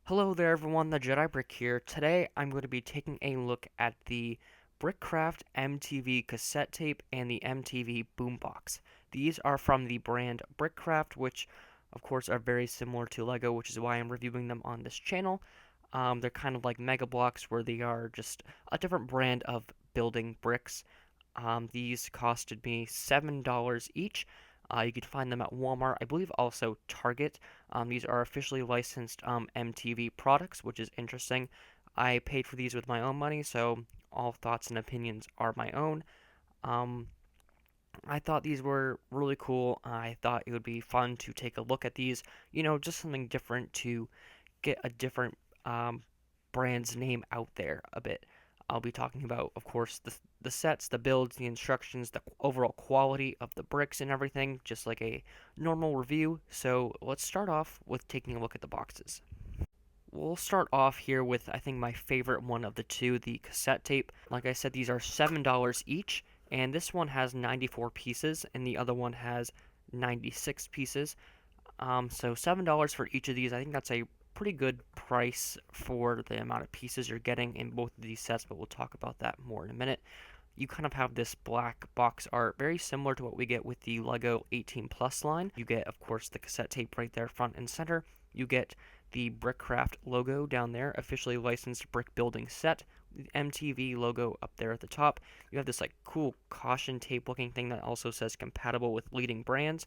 Hello there everyone, the Jedi Brick here. Today I'm going to be taking a look at the BrickCraft MTV cassette tape and the MTV Boombox. These are from the brand BrickCraft, which of course are very similar to Lego, which is why I'm reviewing them on this channel. They're kind of like Mega Blocks where they are just a different brand of building bricks. These costed me $7 each. You could find them at Walmart, I believe also Target. These are officially licensed MTV products, which is interesting. I paid for these with my own money, so all thoughts and opinions are my own. Um, I thought these were really cool. I thought it would be fun to take a look at these, just something different to get a different um, brand's name out there a bit. I'll be talking about, of course, the sets, the builds, the instructions, the overall quality of the bricks and everything, just like a normal review. So let's start off with taking a look at the boxes. We'll start off here with, I think, my favorite one of the two, the cassette tape. Like I said, these are $7 each, and this one has 94 pieces, and the other one has 96 pieces. So $7 for each of these. I think that's a pretty good price for the amount of pieces you're getting in both of these sets, but we'll talk about that more in a minute. You kind of have this black box art, very similar to what we get with the Lego 18 Plus line. You get, of course, the cassette tape right there, front and center. You get the BrickCraft logo down there, officially licensed brick building set. The MTV logo up there at the top. You have this like cool caution tape looking thing that also says compatible with leading brands.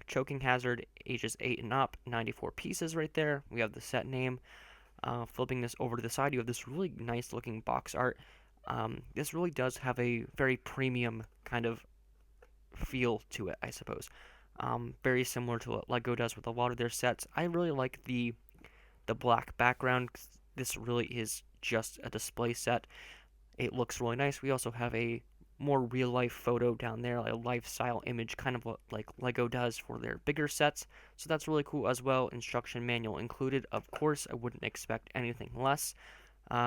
Choking hazard, ages 8 and up, 94 pieces right there. We have the set name. Flipping this over to the side, you have this really nice looking box art. This really does have a very premium kind of feel to it, I suppose. Very similar to what Lego does with a lot of their sets. I really like the black background. This really is just a display set. It looks really nice. We also have a more real life photo down there, like a lifestyle image, kind of what like Lego does for their bigger sets. So that's really cool as well. Instruction manual included. Of course, I wouldn't expect anything less.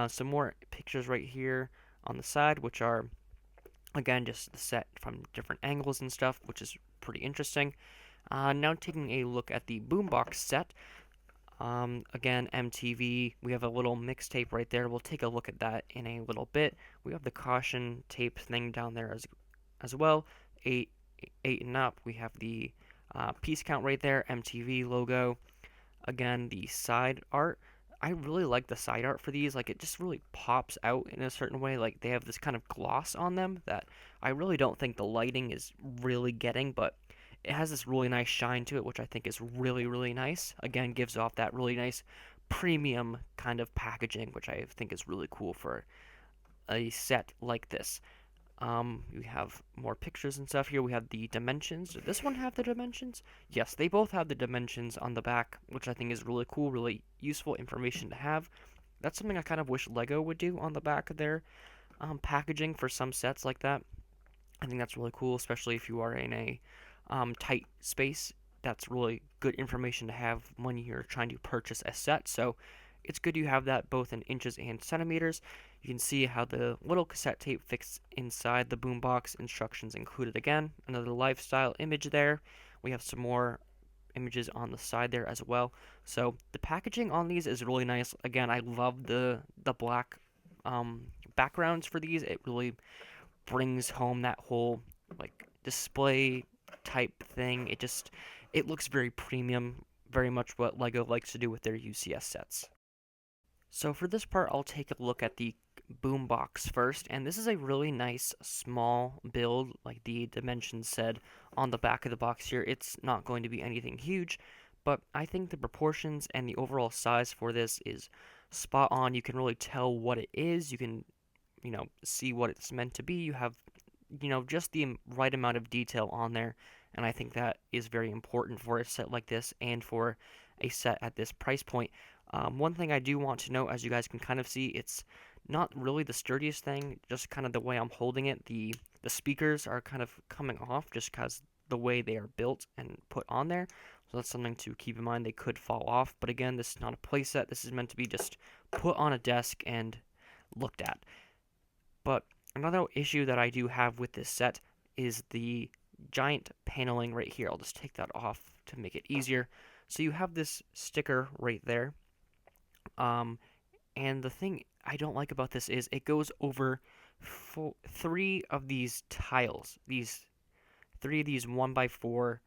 Some more pictures right here on the side, which are again just the set from different angles and stuff, which is pretty interesting. Now taking a look at the Boombox set. Again, MTV, we have a little mixtape right there. We'll take a look at that in a little bit. We have the caution tape thing down there as well. 8, 8 and up. We have the piece count right there, MTV logo. Again, the side art. I really like the side art for these. Like, it just really pops out in a certain way. Like, they have this kind of gloss on them that I really don't think the lighting is really getting, but it has this really nice shine to it, which I think is really, really nice. Again, gives off that really nice premium kind of packaging, which I think is really cool for a set like this. We have more pictures and stuff here. We have the dimensions. Did this one have the dimensions? Yes, they both have the dimensions on the back, which I think is really cool, really useful information to have. That's something I kind of wish Lego would do on the back of their packaging for some sets like that. I think that's really cool, especially if you are in a tight space. That's really good information to have when you're trying to purchase a set. So it's good you have that both in inches and centimeters. You can see how the little cassette tape fits inside the boombox. Instructions included again. Another lifestyle image there. We have some more images on the side there as well. So the packaging on these is really nice. Again, I love the black um, backgrounds for these. It really brings home that whole like display type thing. It looks very premium, very much what Lego likes to do with their UCS sets. So for this part, I'll take a look at the boombox first, and this is a really nice small build, like the dimensions said on the back of the box here. It's not going to be anything huge, but I think the proportions and the overall size for this is spot on. You can really tell what it is. You can, see what it's meant to be. You have, just the right amount of detail on there, and I think that is very important for a set like this and for a set at this price point. One thing I do want to note, as you guys can kind of see, it's not really the sturdiest thing, just kind of the way I'm holding it. The speakers are kind of coming off just because the way they are built and put on there. So that's something to keep in mind. They could fall off, but again, this is not a playset. This is meant to be just put on a desk and looked at. But another issue that I do have with this set is the giant paneling right here. I'll just take that off to make it easier. So you have this sticker right there, And the thing I don't like about this is it goes over three of these tiles, these three of these 1x4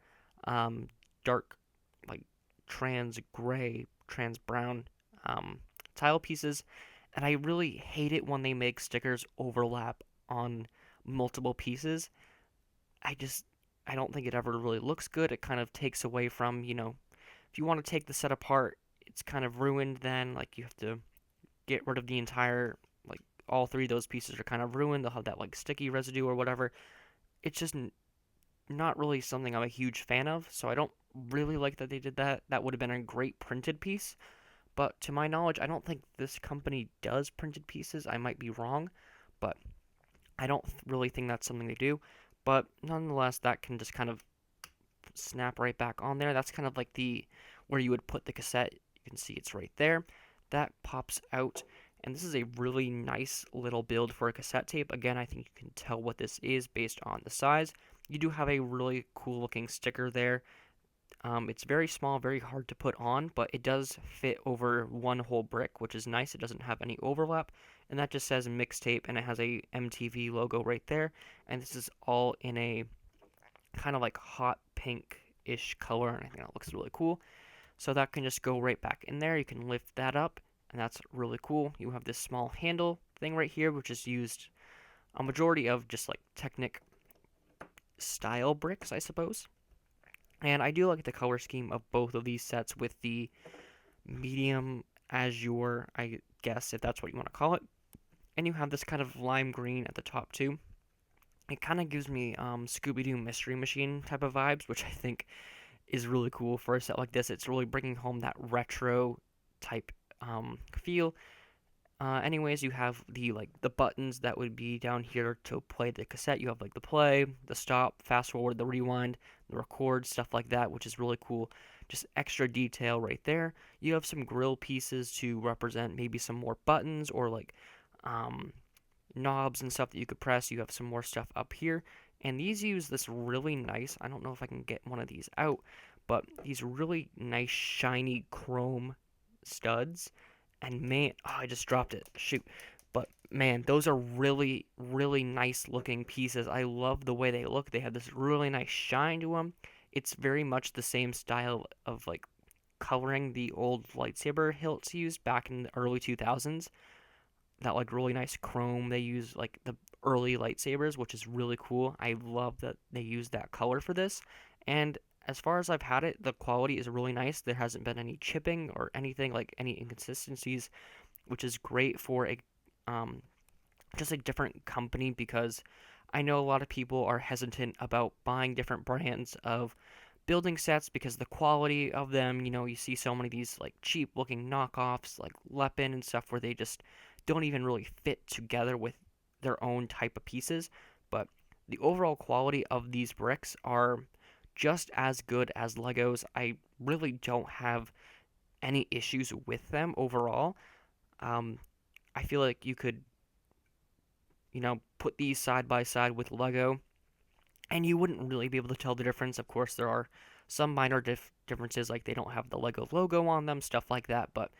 um, dark, like trans gray, trans brown um, tile pieces, and I really hate it when they make stickers overlap on multiple pieces. I just I don't think it ever really looks good. It kind of takes away from, if you want to take the set apart, it's kind of ruined then. Like you have to get rid of the entire, like all three of those pieces are kind of ruined. They'll have that like sticky residue or whatever. It's just not really something I'm a huge fan of, so I don't really like that they did that. That would have been a great printed piece, but to my knowledge, I don't think this company does printed pieces. I might be wrong, but I don't really think that's something they do. But nonetheless, that can just kind of snap right back on there. That's kind of like the where you would put the cassette. You can see it's right there. That pops out, and this is a really nice little build for a cassette tape. Again, I think you can tell what this is based on the size. You do have a really cool looking sticker there. It's very small, very hard to put on, but it does fit over one whole brick, which is nice. It doesn't have any overlap, and that just says mixtape, and it has a MTV logo right there. And this is all in a kind of like hot pink-ish color, and I think that looks really cool. So that can just go right back in there. You can lift that up, and that's really cool. You have this small handle thing right here, which is used a majority of just like Technic style bricks, I suppose. And I do like the color scheme of both of these sets with the medium azure, I guess, if that's what you want to call it. And you have this kind of lime green at the top too. It kind of gives me Scooby-Doo Mystery Machine type of vibes, which I think is really cool for a set like this. It's really bringing home that retro type feel. Anyways, you have the buttons that would be down here to play the cassette. You have like the play, the stop, fast forward, the rewind, the record, stuff like that, which is really cool. Just extra detail right there. You have some grill pieces to represent maybe some more buttons or like um, knobs and stuff that you could press. You have some more stuff up here. And these use this really nice, I don't know if I can get one of these out, but these really nice shiny chrome studs. And man, oh, I just dropped it. Shoot. But man, those are really, really nice looking pieces. I love the way they look. They have this really nice shine to them. It's very much the same style of like coloring the old lightsaber hilts used back in the early 2000s. That like really nice chrome they use like the early lightsabers, which is really cool. I love that they use that color for this. And as far as I've had it, the quality is really nice. There hasn't been any chipping or anything like any inconsistencies, which is great for a um, just a different company because I know a lot of people are hesitant about buying different brands of building sets because the quality of them, you see so many of these like cheap looking knockoffs like Lepin and stuff where they just don't even really fit together with their own type of pieces. But the overall quality of these bricks are just as good as Legos. I really don't have any issues with them overall. Um, I feel like you could, put these side by side with Lego, and you wouldn't really be able to tell the difference. Of course, there are some minor differences, like they don't have the Lego logo on them, stuff like that, but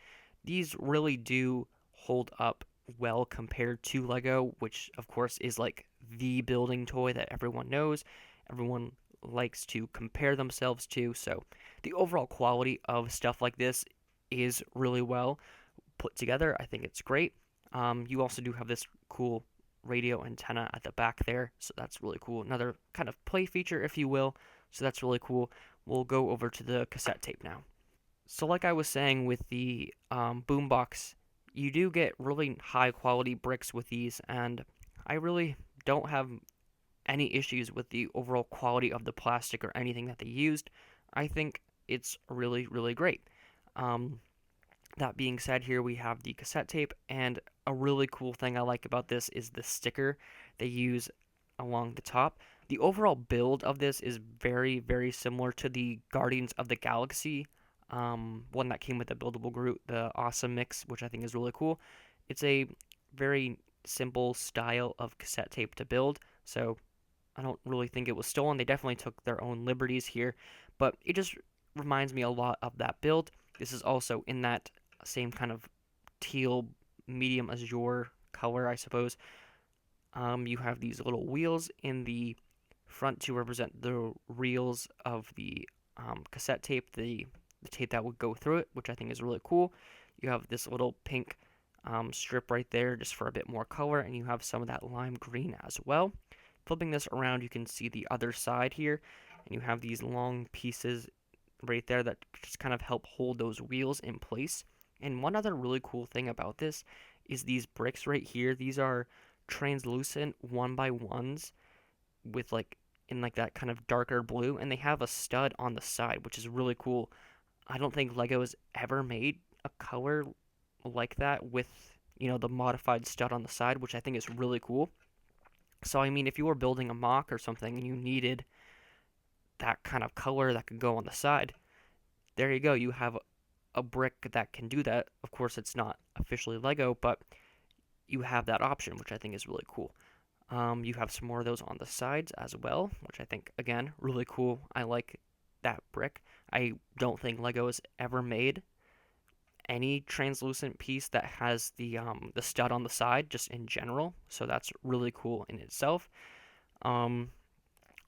these really do hold up well compared to Lego, which of course is like the building toy that everyone knows. Everyone likes to compare themselves to. So the overall quality of stuff like this is really well put together. I think it's great. You also do have this cool radio antenna at the back there, so that's really cool. Another kind of play feature, if you will. So that's really cool. We'll go over to the cassette tape now. So like I was saying with the Boombox, you do get really high quality bricks with these, and I really don't have any issues with the overall quality of the plastic or anything that they used. I think it's really, really great. Um, that being said, here we have the cassette tape, and a really cool thing I like about this is the sticker they use along the top. The overall build of this is very, very similar to the Guardians of the Galaxy one that came with the buildable Groot, the Awesome Mix, which I think is really cool. It's a very simple style of cassette tape to build, so I don't really think it was stolen. They definitely took their own liberties here, but it just reminds me a lot of that build. This is also in that same kind of teal medium azure color, I suppose. You have these little wheels in the front to represent the reels of the cassette tape, the tape that would go through it, which I think is really cool. You have this little pink strip right there just for a bit more color, and you have some of that lime green as well. Flipping this around, you can see the other side here, and you have these long pieces right there that just kind of help hold those wheels in place. And one other really cool thing about this is these bricks right here. These are translucent 1x1s with like in like that kind of darker blue, and they have a stud on the side, which is really cool. I don't think Lego has ever made a color like that with, the modified stud on the side, which I think is really cool. So I mean, if you were building a mock or something and you needed that kind of color that could go on the side, there you go. You have a brick that can do that. Of course, it's not officially Lego, but you have that option, which I think is really cool. You have some more of those on the sides as well, which I think, again, really cool. I like that brick. I don't think Lego has ever made any translucent piece that has the stud on the side, just in general. So that's really cool in itself. Um,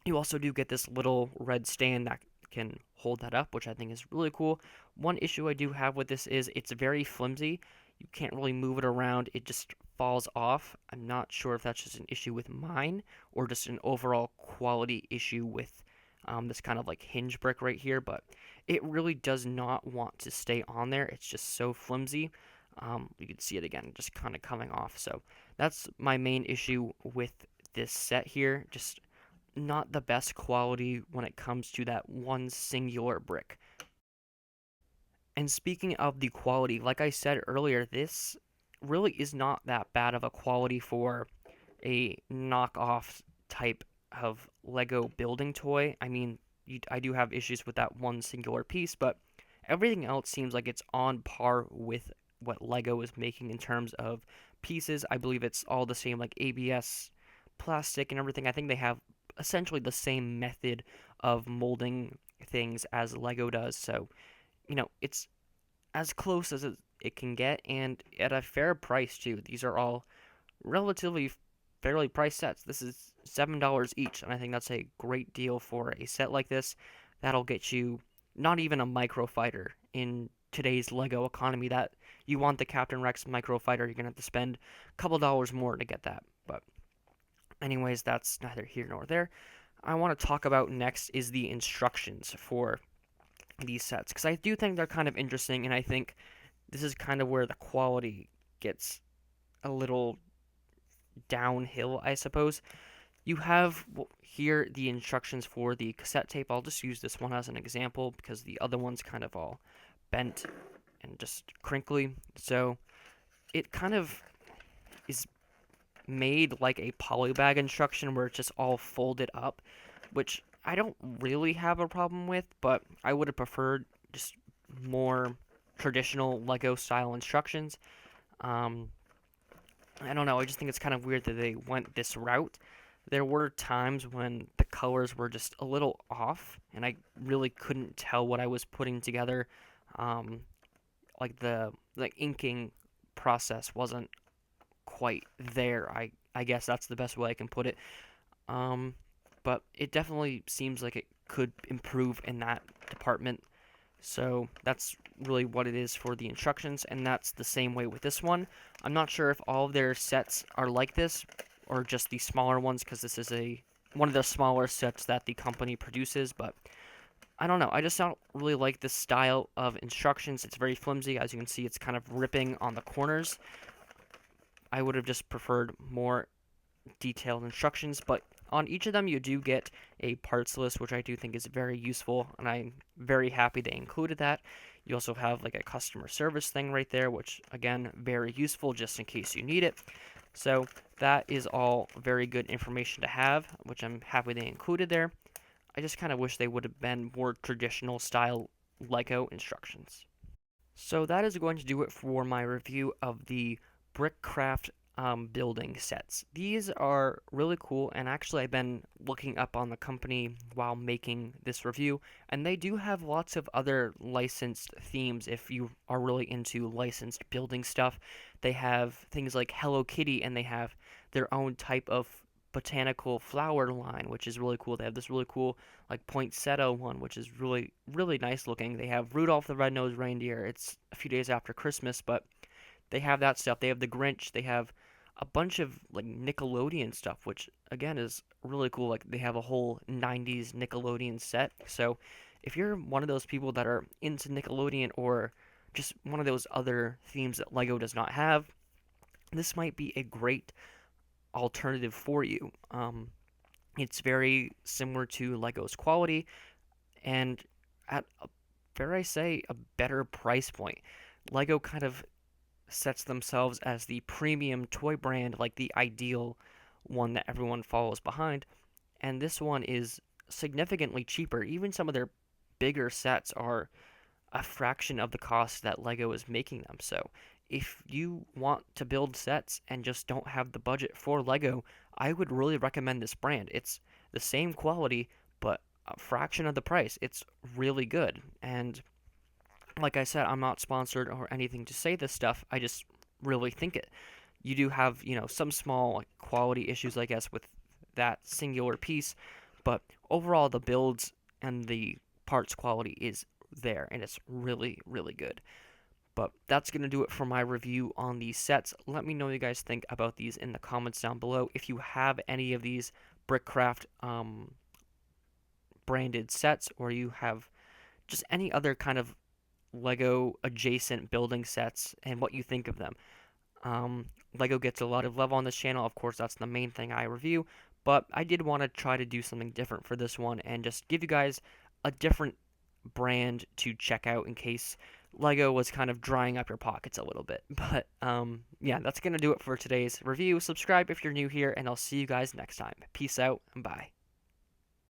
you also do get this little red stand that can hold that up, which I think is really cool. One issue I do have with this is it's very flimsy. You can't really move it around. It just falls off. I'm not sure if that's just an issue with mine or just an overall quality issue with this kind of like hinge brick right here, but it really does not want to stay on there. It's just so flimsy. You can see it again, just kind of coming off. So that's my main issue with this set here. Just not the best quality when it comes to that one singular brick. And speaking of the quality, like I said earlier, this really is not that bad of a quality for a knockoff type of Lego building toy. I mean, I do have issues with that one singular piece, but everything else seems like it's on par with what Lego is making in terms of pieces. I believe it's all the same, like ABS plastic and everything. I think they have essentially the same method of molding things as Lego does. So, it's as close as it can get, and at a fair price too. These are all relatively fairly priced sets. This is $7 each, and I think that's a great deal for a set like this. That'll get you not even a microfighter in today's Lego economy. That you want the Captain Rex microfighter, you're gonna have to spend a couple dollars more to get that. But anyways, that's neither here nor there. I want to talk about next is the instructions for these sets, because I do think they're kind of interesting, and I think this is kind of where the quality gets a little downhill, I suppose. You have here the instructions for the cassette tape. I'll just use this one as an example because the other one's kind of all bent and just crinkly. So it kind of is made like a polybag instruction where it's just all folded up, which I don't really have a problem with, but I would have preferred just more traditional Lego style instructions. Um, I don't know, I just think it's kind of weird that they went this route. There were times when the colors were just a little off, and I really couldn't tell what I was putting together. Um, like the inking process wasn't quite there. I guess that's the best way I can put it. Um, but it definitely seems like it could improve in that department. So that's really what it is for the instructions, and that's the same way with this one. I'm not sure if all of their sets are like this, or just the smaller ones, because this is one of the smaller sets that the company produces, but I don't know. I just don't really like this style of instructions. It's very flimsy. As you can see, it's kind of ripping on the corners. I would have just preferred more detailed instructions, but on each of them you do get a parts list, which I do think is very useful, and I'm very happy they included that. You also have like a customer service thing right there, which again, very useful just in case you need it. So that is all very good information to have, which I'm happy they included there. I just kind of wish they would have been more traditional style Lego instructions. So that is going to do it for my review of the BrickCraft building sets. These are really cool, and actually, I've been looking up on the company while making this review, and they do have lots of other licensed themes if you are really into licensed building stuff. They have things like Hello Kitty, and they have their own type of botanical flower line, which is really cool. They have this really cool, like, poinsettia one, which is really, really nice looking. They have Rudolph the Red-Nosed Reindeer. It's a few days after Christmas, but they have that stuff. They have the Grinch. They have a bunch of like Nickelodeon stuff, which again is really cool. Like they have a whole 90s Nickelodeon set. So if you're one of those people that are into Nickelodeon or just one of those other themes that Lego does not have, this might be a great alternative for you. It's very similar to Lego's quality and at a, dare I say, a better price point. Lego kind of sets themselves as the premium toy brand, like the ideal one that everyone follows behind. And this one is significantly cheaper. Even some of their bigger sets are a fraction of the cost that Lego is making them. So if you want to build sets and just don't have the budget for Lego, I would really recommend this brand. It's the same quality, but a fraction of the price. It's really good. And like I said, I'm not sponsored or anything to say this stuff. I just really think it. You do have, some small like, quality issues, I guess, with that singular piece, but overall, the builds and the parts quality is there, and it's really, really good. But that's going to do it for my review on these sets. Let me know what you guys think about these in the comments down below. If you have any of these BrickCraft branded sets, or you have just any other kind of Lego adjacent building sets and what you think of them. Lego gets a lot of love on this channel. Of course, that's the main thing I review, but I did want to try to do something different for this one and just give you guys a different brand to check out in case Lego was kind of drying up your pockets a little bit. But yeah, that's going to do it for today's review. Subscribe if you're new here, and I'll see you guys next time. Peace out and bye.